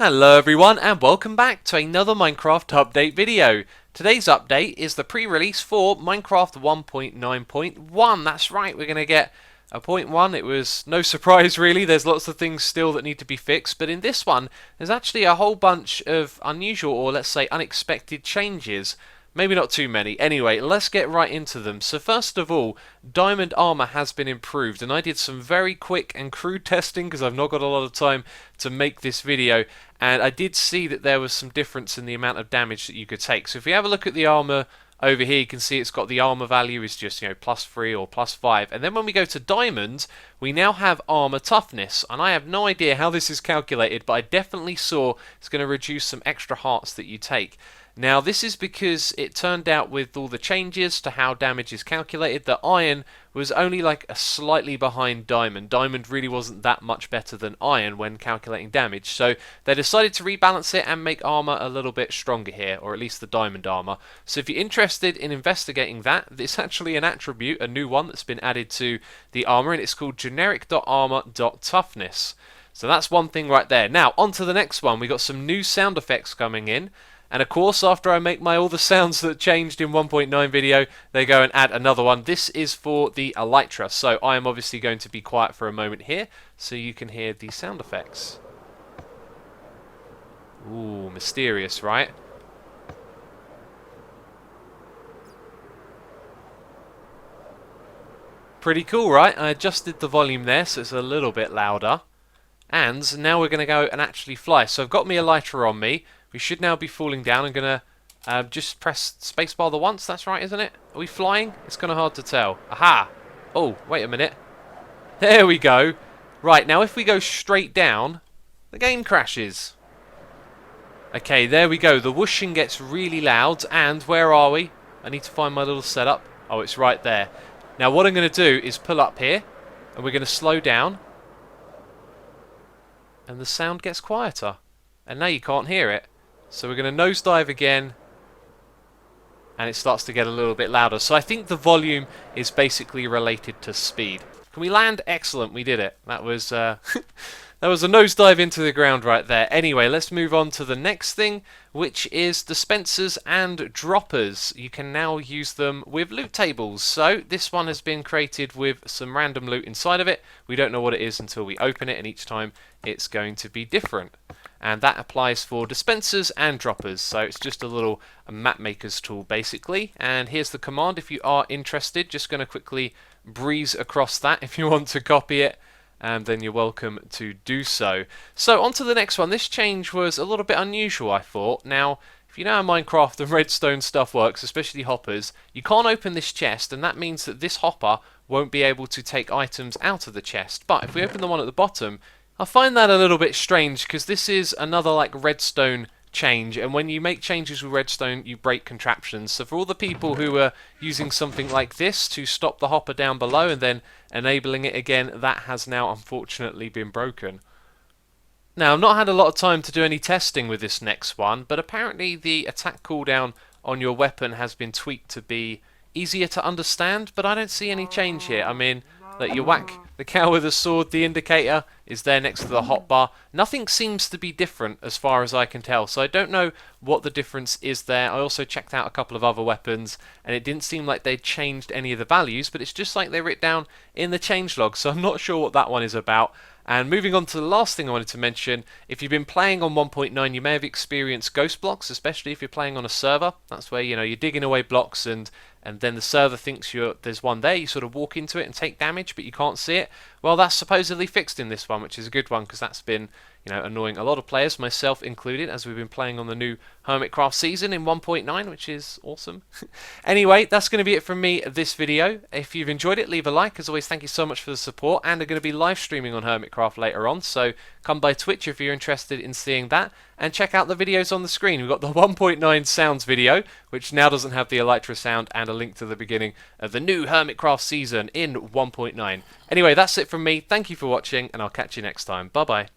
Hello everyone and welcome back to another Minecraft update video. Today's update is the pre-release for Minecraft 1.9.1. That's right, we're going to get a point 1. It was no surprise really, there's lots of things still that need to be fixed, but in this one there's actually a whole bunch of unusual or let's say unexpected changes. Maybe not too many. Anyway, let's get right into them. So first of all, diamond armor has been improved, and I did some very quick and crude testing because I've not got a lot of time to make this video, and I did see that there was some difference in the amount of damage that you could take. So if you have a look at the armor over here, you can see it's got the armor value is just, +3 or +5. And then when we go to diamond, we now have armor toughness. And I have no idea how this is calculated, but I definitely saw it's going to reduce some extra hearts that you take. Now this is because it turned out with all the changes to how damage is calculated that iron was only like a slightly behind diamond. Diamond really wasn't that much better than iron when calculating damage. So they decided to rebalance it and make armor a little bit stronger here, or at least the diamond armor. So if you're interested in investigating that, it's actually an attribute, a new one that's been added to the armor, and it's called generic.armor.toughness. So that's one thing right there. Now on to the next one. We got some new sound effects coming in. And of course, after I make my all the sounds that changed in 1.9 video, they go and add another one. This is for the elytra, so I am obviously going to be quiet for a moment here, so you can hear the sound effects. Ooh, mysterious, right? Pretty cool, right? I adjusted the volume there, so it's a little bit louder. And now we're going to go and actually fly. So I've got my elytra on me. We should now be falling down. I'm going to just press spacebar the once. That's right, isn't it? Are we flying? It's kind of hard to tell. Aha! Oh, wait a minute. There we go. Right, now if we go straight down, the game crashes. Okay, there we go. The whooshing gets really loud. And where are we? I need to find my little setup. Oh, it's right there. Now what I'm going to do is pull up here. And we're going to slow down. And the sound gets quieter. And now you can't hear it. So we're going to nosedive again, and it starts to get a little bit louder. So I think the volume is basically related to speed. Can we land? Excellent, we did it. That was that was a nosedive into the ground right there. Anyway, let's move on to the next thing, which is dispensers and droppers. You can now use them with loot tables. So this one has been created with some random loot inside of it. We don't know what it is until we open it, and each time it's going to be different. And that applies for dispensers and droppers. So it's just a little map maker's tool basically. And here's the command if you are interested. Just going to quickly breeze across that. If you want to copy it, then you're welcome to do so. So on to the next one. This change was a little bit unusual, I thought. Now, if you know how Minecraft and redstone stuff works, especially hoppers, you can't open this chest, and that means that this hopper won't be able to take items out of the chest. But if we open the one at the bottom, I find that a little bit strange because this is another like redstone change, and when you make changes with redstone you break contraptions. So for all the people who are using something like this to stop the hopper down below and then enabling it again, that has now unfortunately been broken. Now I've not had a lot of time to do any testing with this next one, but apparently the attack cooldown on your weapon has been tweaked to be easier to understand, but I don't see any change here. I mean, that you whack the cow with a sword, the indicator is there next to the hotbar. Nothing seems to be different as far as I can tell, so I don't know what the difference is there. I also checked out a couple of other weapons, and it didn't seem like they'd changed any of the values, but it's just like they wrote down in the changelog, so I'm not sure what that one is about. And moving on to the last thing I wanted to mention, if you've been playing on 1.9, you may have experienced ghost blocks, especially if you're playing on a server. That's where, you're digging away blocks and then the server thinks there's one there. You sort of walk into it and take damage, but you can't see it. Well, that's supposedly fixed in this one, which is a good one because that's been annoying a lot of players, myself included, as we've been playing on the new Hermitcraft season in 1.9, which is awesome. Anyway, that's going to be it from me this video. If you've enjoyed it, leave a like. As always, thank you so much for the support, and I'm going to be live streaming on Hermitcraft later on, so come by Twitch if you're interested in seeing that, and check out the videos on the screen. We've got the 1.9 sounds video, which now doesn't have the elytra sound, and a link to the beginning of the new Hermitcraft season in 1.9. Anyway, that's it from me. Thank you for watching, and I'll catch you next time. Bye bye.